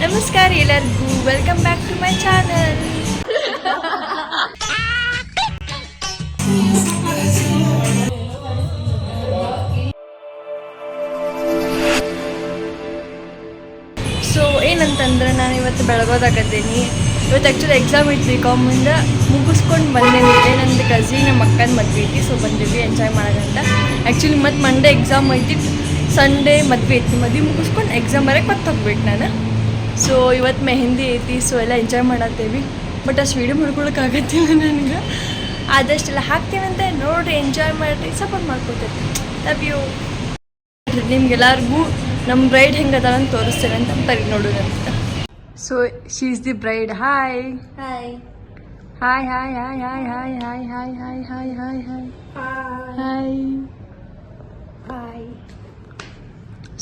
ನಮಸ್ಕಾರ ಎಲ್ಲರಿಗೂ, welcome back to my channel. So ಏನಂತಂದ್ರೆ ನಾನು ಇವತ್ತು ಬೆಳಗೋದಾಗತ್ತೀನಿ. ಇವತ್ತು ಆ್ಯಕ್ಚುಲಿ ಎಕ್ಸಾಮ್ ಐತಿ ಬಿ.ಕಾಮಿಂದ, ಮುಗಿಸ್ಕೊಂಡು ಬಂದೇನಿ. ನಂದು ಕಝಿನ್ ನಮ್ಮ ಅಕ್ಕನ ಮದುವೆ ಐತಿ, ಸೊ ಬಂದಿದ್ವಿ ಎಂಜಾಯ್ ಮಾಡೋದಂತ. ಆ್ಯಕ್ಚುಲಿ ಮತ್ತು ಮಂಡೇ ಎಕ್ಸಾಮ್ ಐತಿ, ಸಂಡೇ ಮದುವೆ ಐತಿ. ಮದುವೆ ಮುಗಿಸ್ಕೊಂಡು ಎಕ್ಸಾಮ್ ಬರೋಕ್ಕೆ ಮತ್ತೆ ಹೋಗ್ಬೇಕು ನಾನು. ಸೊ ಇವತ್ತು ಮೆಹಂದಿ ಐತಿ, ಸೊ ಎಲ್ಲ ಎಂಜಾಯ್ ಮಾಡತ್ತೇವಿ. ಬಟ್ ಅಷ್ಟು ವೀಡಿಯೋ ಮಾಡ್ಕೊಳಕ್ಕಾಗತ್ತಿಲ್ಲ ನನಗೆ. ಆದಷ್ಟೆಲ್ಲ ಹಾಕ್ತೀನಂತ ನೋಡಿರಿ, ಎಂಜಾಯ್ ಮಾಡಿರಿ, ಸಪೋರ್ಟ್ ಮಾಡ್ಕೊತೀರಿ. Love you. ನಿಮ್ಗೆಲ್ಲರಿಗೂ ನಮ್ಮ ಬ್ರೈಡ್ ಹೆಂಗೆ ಅದಾಳ ಅಂತ ತೋರಿಸ್ತೇನೆ ಅಂತ ಬರೀ ನೋಡೋದಂತ. So she is the bride. Hi hi hi hi hi hi hi hi hi hi hi hi hi hi hi.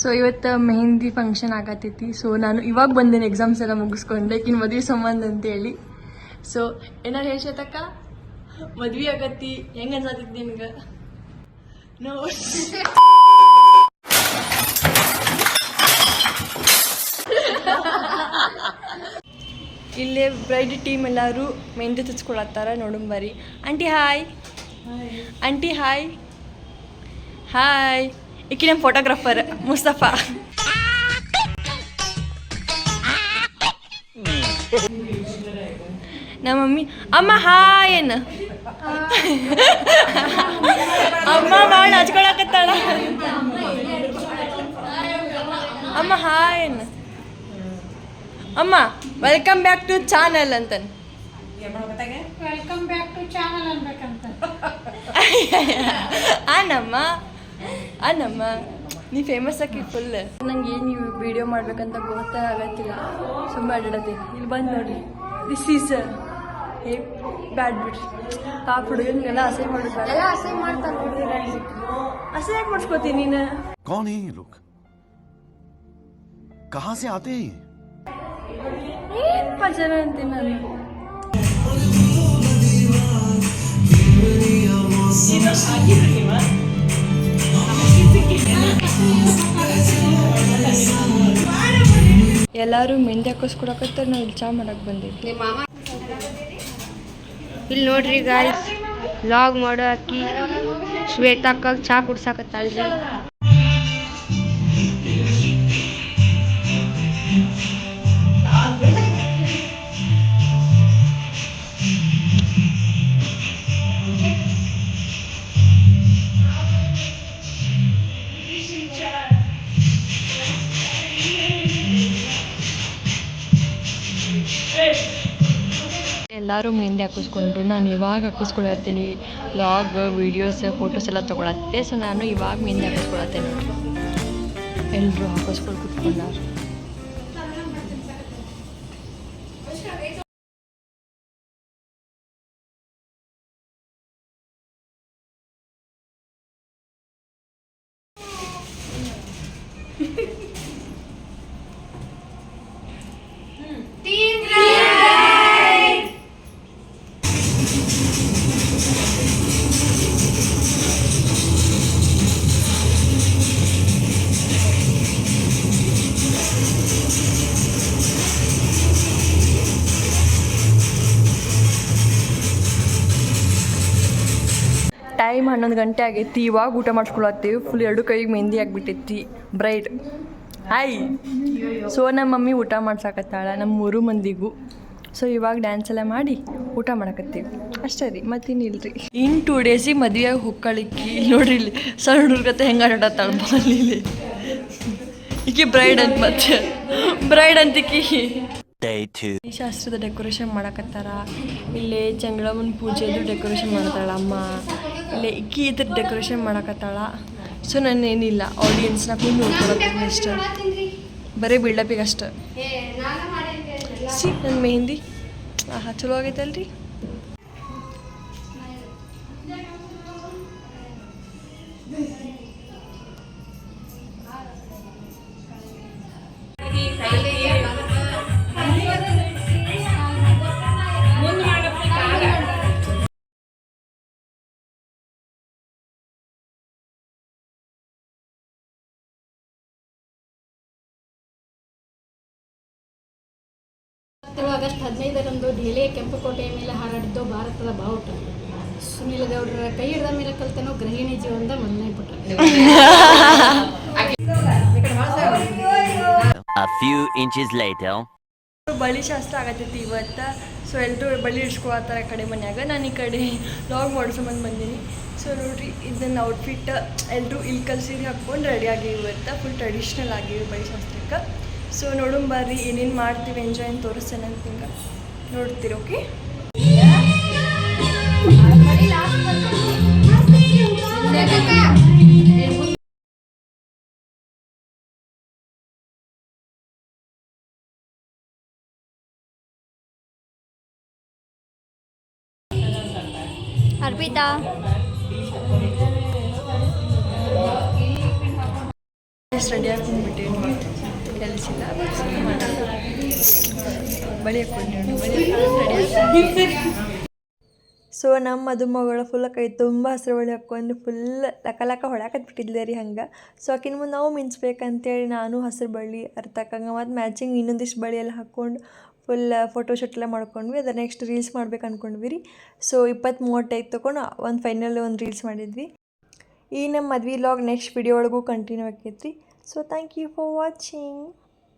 So ಇವತ್ತು ಮೆಹಂದಿ ಫಂಕ್ಷನ್ ಆಗತ್ತೈತಿ. ಸೊ ನಾನು ಇವಾಗ ಬಂದೇನೆ ಎಕ್ಸಾಮ್ಸ್ ಎಲ್ಲ ಮುಗಿಸ್ಕೊಂಡೆ, ಇನ್ನು ಮದುವೆ ಸಂಬಂಧ ಅಂತೇಳಿ. ಸೊ ಏನಾರು ಹೇಳ್ಸತಕ್ಕ, ಮದ್ವೆ ಆಗತ್ತಿ, ಹೆಂಗೆ ಅನ್ಸತ್ತೈತಿ ನಿಮ್ಗೆ? ನೋ ಇಲ್ಲೇ ಬ್ರೈಡ್ ಟೀಮ್ ಎಲ್ಲರೂ ಮೆಹಂದಿ ತುಚ್ಕೊಳತ್ತಾರ, ನೋಡುಂಬರಿ. Aunty hi. Aunty hi hi. ಈಕಿ ನಮ್ಮ ಫೋಟೋಗ್ರಾಫರ್ ಮುಸ್ತಫಾ. ನಮ್ಮ ಮಮ್ಮಿ ಅಮ್ಮ ಹಾಯ್ ಏನು ಅಮ್ಮ ಭಾಳ ಹಚ್ಕೊಳಕತ್ತಾಳ. ಅಮ್ಮ ಹಾಯ್ ಏನು ಅಮ್ಮ ವೆಲ್ಕಮ್ ಬ್ಯಾಕ್ ಟು ಚಾನಲ್ ಅಂತನ್. ವೆಲ್ಕಮ್ ಬ್ಯಾಕ್ ಟು ಚಾನಲ್ ಅನ್ಬೇಕಂತ. ನಮ್ಮ ನೀ ಫೇಮಸ್ ಆಗಿ ಫುಲ್. ನಂಗೆ ಏನು ನೀವು ವಿಡಿಯೋ ಮಾಡ್ಬೇಕಂತ ಗೊತ್ತಾಗತ್ತಿಲ್ಲ, ಸುಮ್ಮನೆ ಅಡ್ಡಾಡತ್ತೀನಿ. ಇಲ್ಲಿ ಬಂದು ನೋಡ್ರಿ, ದಿಸ್ ಈಸ್ ಹೇ ಬ್ಯಾಡ್ ಬಿಡ್ರಿ. ಪಾಪ ಹುಡುಗನಿಗೆಲ್ಲ ಅಸಹ್ಯ ಮಾಡೋದು, ಎಲ್ಲ ಅಸಹ್ಯ ಮಾಡ್ತಾರೆ ನೋಡ್ರಿ. ಅಸಹ್ಯ ಯಾಕೆ ಮಾಡಿಸ್ಕೋತೀನಿ ನೀನು? कौन है ये लोग? कहाँ से आते हैं? ಏನು ಜನ ಅಂತೀನಿ ನಾನು. ಎಲ್ಲರೂ ಮೆಹಂದಿ ಹಾಕಿಸ್ಕೊಡಕತ್ತಾರೆ, ನಾವು ಇಲ್ಲಿ ಚಾ ಮಾಡಕ್ಕೆ ಬಂದಿದ್ವಿ. ಇಲ್ಲಿ ನೋಡ್ರಿ ಗಾಯ್ಸ್, ವ್ಲಾಗ್ ಮಾಡೋ ಅಕ್ಕಿ ಶ್ವೇತಾಕ್ಕ ಚಾ ಕುಡ್ಸಾಕತ್ತಾಳ್ರಿ. ಎಲ್ಲರೂ ಮೆಹಂದಿ ಹಾಕಿಸ್ಕೊಂಡ್ರು, ನಾನು ಇವಾಗ ಹಾಕಿಸ್ಕೊಳತ್ತೀನಿ. ವ್ಲಾಗ್ ವೀಡಿಯೋಸ್ ಫೋಟೋಸ್ ಎಲ್ಲ ತೊಗೊಳತ್ತೆ. ಸೊ ನಾನು ಇವಾಗ ಮೆಹಂದಿ ಹಾಕಿಸ್ಕೊಳತ್ತೆ ನೋಡ್ರಿ. ಎಲ್ಲರೂ ಹಾಕಿಸ್ಕೊಂಡು ಕುತ್ಕೊಂಡಾರ. ಟೈಮ್ 11 ಗಂಟೆ ಆಗೈತಿ, ಇವಾಗ ಊಟ ಮಾಡ್ಸ್ಕೊಳತ್ತೀವಿ. ಫುಲ್ 2 ಕೈಗೆ ಮೆಹಂದಿ ಆಗಿಬಿಟ್ಟೈತಿ ಬ್ರೈಡ್. ಹಾಯ್. ಸೊ ನಮ್ಮ ಮಮ್ಮಿ ಊಟ ಮಾಡ್ಸಾಕತ್ತಾಳ ನಮ್ಮ 3 ಮಂದಿಗೂ. ಸೊ ಇವಾಗ ಡ್ಯಾನ್ಸ್ ಎಲ್ಲ ಮಾಡಿ ಊಟ ಮಾಡಕತ್ತೀವಿ ಅಷ್ಟೇ ರೀ, ಮತ್ತಿನ್ನಿಲ್ರಿ. ಇನ್ನು 2 ಡೇಸಿಗೆ ಮದುವೆಯಾಗಿ ಹೋಗ್ಕಳಿಕ್ಕಿ. ನೋಡ್ರಿ ಇಲ್ಲಿ ಸಣ್ಣ ಹುಡುಗತೆ ಹೆಂಗೆ ಆಟಾಡ್ತಾಳ ಬಾಲಿಲಿ. ಈಕಿ ಬ್ರೈಡ್ ಅಂತ, ಮತ್ತೆ ಬ್ರೈಡ್ ಅಂತಿಕ್ಕಿ. ಈ ಶಾಸ್ತ್ರದ ಡೆಕೋರೇಷನ್ ಮಾಡಕತ್ತಾರ. ಇಲ್ಲೇ ಜಂಗಳಮ್ಮನ ಪೂಜೆದು ಡೆಕೋರೇಷನ್ ಮಾಡ್ತಾಳ ಅಮ್ಮ. ಇಲ್ಲೇ ಇಕ್ಕಿ ಇದ್ರ ಡೆಕೋರೇಷನ್ ಮಾಡಕತ್ತಾಳ. ಸೊ ನಾನೇನಿಲ್ಲ, ಆಡಿಯನ್ಸ್ನ ಕುಂದು ನೋಡ್ಕೊಳಕ್ಕೆ ಇಷ್ಟ, ಬರೀ ಬಿಲ್ಡಪಿಗೆ ಅಷ್ಟೆ. ಸಿ ನನ್ನ ಮೆಹಂದಿ ಚಲೋ ಆಗೈತಲ್ರಿ. ಆಗಸ್ಟ್ 15ರಂದು ದೆಹಲಿಯ ಕೆಂಪುಕೋಟೆಯ ಮೇಲೆ ಹಾರಾಡಿದ್ದು ಭಾರತದ ಬಾವುಟ. ಸುನಿಲ್ ಗೌಡರ ಕೈ ಹಿಡಿದ ಮೇಲೆ ಕಲ್ತನೋ ಗೃಹಿಣಿ ಜೀವನದ ಮೊದಲನೇ ಪುಟ. A few inches later. ಬಳಿ ಶಾಸ್ತ್ರ ಆಗತ್ತೈತಿ ಇವತ್ತು. ಸೊ ಎಲ್ಲರೂ ಬಳಿ ಇಡ್ಸ್ಕೊಳತ್ತಾರ ಆ ಕಡೆ ಮನ್ಯಾಗ. ನಾನು ಈ ಕಡೆ ಲಾಗ್ ಮಾಡ್ಸೋಮಂದು ಬಂದೀನಿ. ಸೊ ನೋಡಿರಿ ಇದನ್ನ ಔಟ್ಫಿಟ್ ಎಲ್ಲರೂ ಇಲ್ಕಲ್ ಸೀರೆ ಹಾಕ್ಕೊಂಡು ರೆಡಿಯಾಗಿ ಇವತ್ತು ಫುಲ್ ಟ್ರೆಡಿಷ್ನಲ್ ಆಗಿವೆ ಬಳಿ ಶಾಸ್ತ್ರಕ್ಕೆ. ಸೊ ನೋಡೋಣ ಬರ್ರಿ ಏನೇನು ಮಾಡ್ತೀವಿ ಎಂಜಾಯ್ ಅಂತ ತೋರಿಸ್ತೇನೆ ಅಂತ ಹಿಂಗೆ ನೋಡ್ತೀರಿ. ಓಕೆ ಅರ್ಪಿತಾ ರೆಡಿ ಹಾಕೊಂಡ್ಬಿಟ್ಟೇನು ಕೆಲಸಿಲ್ಲ ಬಳಿ ಹಾಕೊಂಡು ಸೊ ನಮ್ಮ ಮದುಮಗಳು ಫುಲ್ ಕೈ ತುಂಬ ಹಸಿರು ಬಳಿ ಹಾಕ್ಕೊಂಡು ಫುಲ್ ಲಕ ಹೊಡಾಕತ್ಬಿಟ್ಟಿದ್ದೆ ರೀ ಹಂಗೆ. ಸೊ ಆಕಿನ ಮುಂದೆ ನಾವು ಮಿಂಚ್ಬೇಕಂತೇಳಿ ನಾನು ಹಸಿರು ಬಳ್ಳಿ ಅರ್ತಕ್ಕಂಗೆ ಮತ್ತು ಮ್ಯಾಚಿಂಗ್ ಇನ್ನೊಂದಿಷ್ಟು ಬಳಿ ಎಲ್ಲ ಹಾಕ್ಕೊಂಡು ಫುಲ್ ಫೋಟೋಶೂಟ್ ಎಲ್ಲ ಮಾಡ್ಕೊಂಡ್ವಿ. ಅದು ನೆಕ್ಸ್ಟ್ ರೀಲ್ಸ್ ಮಾಡ್ಬೇಕು ಅಂದ್ಕೊಂಡ್ವಿ ರೀ. ಸೊ 20-30 ತೊಗೊಂಡು ಒಂದು ಫೈನಲ್ ಒಂದು ರೀಲ್ಸ್ ಮಾಡಿದ್ವಿ. ಈ ನಮ್ಮ ಮದ್ವೆ ಲಾಗ್ ನೆಕ್ಸ್ಟ್ ವಿಡಿಯೋ ಒಳಗೂ ಕಂಟಿನ್ಯೂ ಆಕೈತ್ರಿ. So thank you for watching.